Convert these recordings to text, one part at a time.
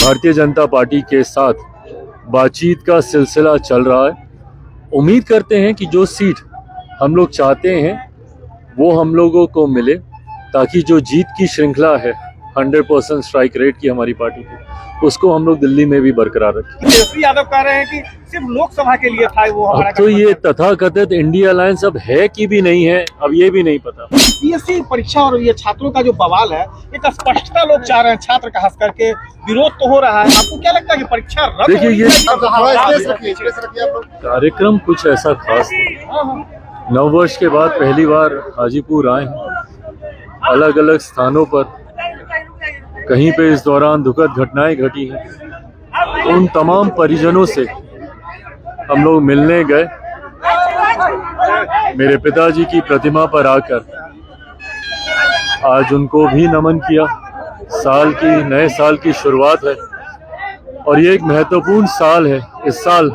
Bharatiya Janata party के साथ बातचीत का सिलसिला चल रहा है। उम्मीद करते हैं कि जो सीट हम लोग चाहते हैं वो हम लोगों को मिले, ताकि जो जीत की श्रृंखला है 100% स्ट्राइक रेट की हमारी पार्टी की, उसको हम लोग दिल्ली में भी बरकरार रखें। तेजस्वी यादव कह रहे हैं कि सिर्फ लोकसभा के लिए था वो हमारा। अब तो ये तथाकथित इंडिया अलायंस अब है कि भी नहीं है, अब ये भी नहीं पता। बीएससी परीक्षा और ये छात्रों का जो बवाल है, एक स्पष्टता लोग चाह रहे हैं, छात्र खास करके विरोध तो हो रहा है। आपको क्या लगता है कि परीक्षा रद्द देखिए, ये होगी? कार्यक्रम कुछ ऐसा खास नहीं। नववर्ष के बाद पहली बार हाजीपुर आए हैं। अलग अलग स्थानों पर कहीं पे इस दौरान दुखद घटनाएं घटी हैं। उन तमाम परिजनों से हम लोग मिलने गए। मेरे पिताजी की प्रतिमा पर आकर आज उनको भी नमन किया। नए साल की शुरुआत है और ये एक महत्वपूर्ण साल है। इस साल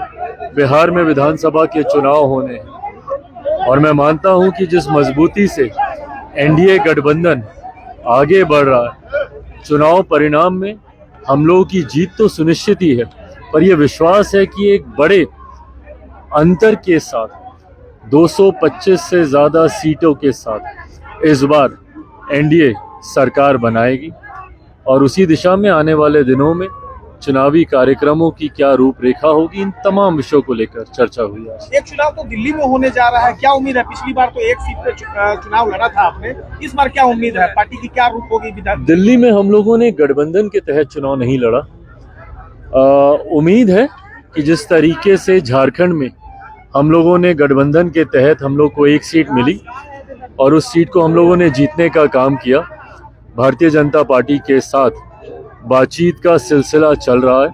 बिहार में विधानसभा के चुनाव होने हैं और मैं मानता हूं कि जिस मजबूती से एनडीए गठबंधन आगे बढ़ रहा है, चुनाव परिणाम में हम लोगों की जीत तो सुनिश्चित ही है, पर यह विश्वास है कि एक बड़े अंतर के साथ 225 से ज़्यादा सीटों के साथ इस बार एनडीए सरकार बनाएगी और उसी दिशा में आने वाले दिनों में चुनावी कार्यक्रमों की क्या रूपरेखा होगी, इन तमाम विषयों को लेकर चर्चा हुई है। एक चुनाव तो दिल्ली में होने जा रहा है, क्या उम्मीद है? पिछली बार तो एक सीट पे चुनाव लड़ा था आपने, इस बार क्या उम्मीद है? पार्टी की क्या रूप होगी? दिल्ली में हम लोगों ने गठबंधन के तहत चुनाव नहीं लड़ा। उम्मीद है कि जिस तरीके से झारखंड में हम लोगों ने गठबंधन के तहत हम लोग को एक सीट मिली और उस सीट को हम लोगों ने जीतने का काम किया। भारतीय जनता पार्टी के साथ बातचीत का सिलसिला चल रहा है।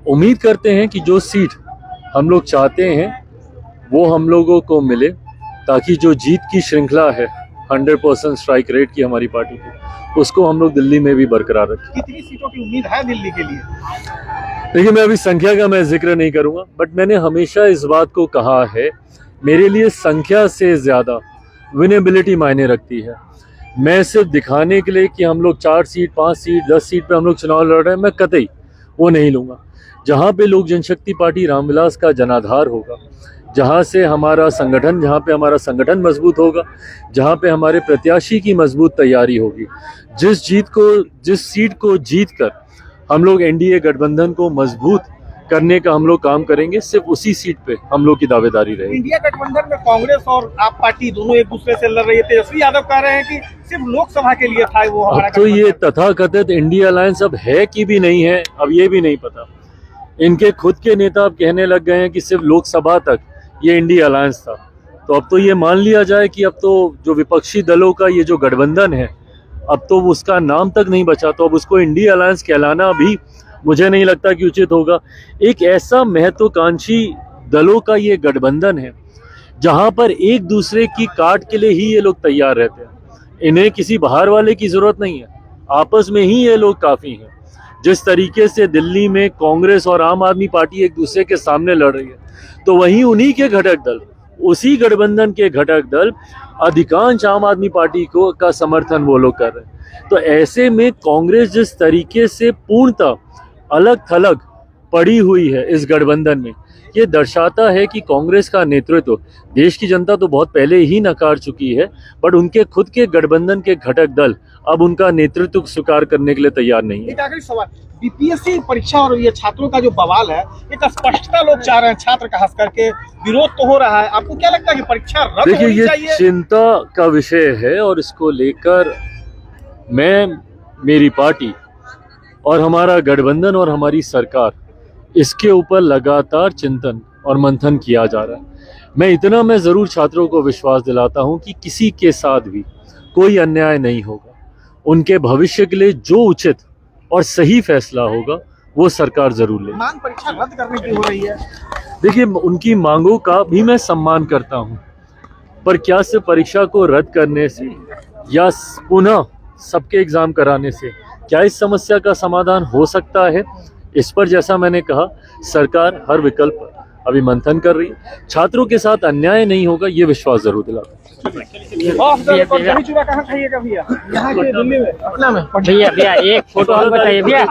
उम्मीद करते हैं कि जो सीट हम लोग चाहते हैं वो हम लोगों को मिले, ताकि जो जीत की श्रृंखला है 100% स्ट्राइक रेट की हमारी पार्टी की, उसको हम लोग दिल्ली में भी बरकरार रखें। कितनी सीटों की उम्मीद है दिल्ली के लिए? देखिए, मैं अभी संख्या का जिक्र नहीं करूंगा, बट मैंने हमेशा इस बात को कहा है, मेरे लिए संख्या से ज्यादा विनेबिलिटी मायने रखती है। मैं सिर्फ दिखाने के लिए कि हम लोग 4 सीट 5 सीट 10 सीट पे हम लोग चुनाव लड़ रहे हैं, मैं कतई वो नहीं लूँगा। जहाँ पे लोक जनशक्ति पार्टी रामविलास का जनाधार होगा, जहाँ पे हमारा संगठन मजबूत होगा, जहाँ पे हमारे प्रत्याशी की मजबूत तैयारी होगी, जिस सीट को जीत कर हम लोग एनडीए गठबंधन को मजबूत करने का हम लोग काम करेंगे, सिर्फ उसी सीट पे हम लोग की दावेदारी रहेगी। इंडिया गठबंधन में कांग्रेस और आप पार्टी दोनों एक दूसरे से लड़ रही है। तेजस्वी यादव कह रहे हैं कि सिर्फ लोकसभा के लिए था वो हमारा। अब तो ये तथाकथित इंडिया अलायंस अब है कि भी नहीं है, अब ये भी नहीं पता। इनके खुद के नेता अब कहने लग गए हैं कि सिर्फ लोकसभा तक ये इंडिया अलायंस था। तो अब तो ये मान लिया जाए कि अब तो जो विपक्षी दलों का ये जो गठबंधन है, अब तो उसका नाम तक नहीं बचा, तो अब उसको इंडिया अलायंस कहलाना भी मुझे नहीं लगता कि उचित होगा। एक ऐसा महत्वाकांक्षी दलों का ये गठबंधन है जहां पर एक दूसरे की काट के लिए ही ये लोग तैयार रहते हैं। इन्हें किसी बाहर वाले की जरूरत नहीं है, आपस में ही ये लोग काफी हैं। जिस तरीके से दिल्ली में कांग्रेस और आम आदमी पार्टी एक दूसरे के सामने लड़ रही है, तो वहीं उन्हीं के घटक दल, उसी गठबंधन के घटक दल अधिकांश आम आदमी पार्टी को का समर्थन वो लोग कर रहे हैं। तो ऐसे में कांग्रेस जिस तरीके से पूर्णतः अलग थलग पड़ी हुई है इस गठबंधन में, ये दर्शाता है कि कांग्रेस का नेतृत्व देश की जनता तो बहुत पहले ही नकार चुकी है, बट उनके खुद के गठबंधन के घटक दल अब उनका नेतृत्व स्वीकार करने के लिए तैयार नहीं है। एक आखिरी सवाल, बीपीएससी परीक्षा और ये छात्रों का जो बवाल है, एक स्पष्टता लोग चाह रहे हैं, छात्र खास करके विरोध तो हो रहा है। आपको क्या लगता है कि परीक्षा रद्द होनी चाहिए? ये चिंता का विषय है और इसको लेकर मैं, मेरी पार्टी और हमारा गठबंधन और हमारी सरकार, इसके ऊपर लगातार चिंतन और मंथन किया जा रहा है। मैं ज़रूर छात्रों को विश्वास दिलाता हूं कि किसी के साथ भी कोई अन्याय नहीं होगा। उनके भविष्य के लिए जो उचित और सही फैसला होगा वो सरकार जरूर ले। मांग परीक्षा रद्द करने की हो रही है। देखिए, उनकी मांगों का भी मैं सम्मान करता हूं, पर क्या सिर्फ परीक्षा को रद्द करने से या पुनः सबके एग्जाम कराने से क्या इस समस्या का समाधान हो सकता है? इस पर जैसा मैंने कहा, सरकार हर विकल्प पर अभी मंथन कर रही है। छात्रों के साथ अन्याय नहीं होगा, ये विश्वास जरूर दिलाता कहाँ खाइएगा भैया? यहाँ के दिल्ली में, पटना में। भैया एक फोटो बताइए भैया।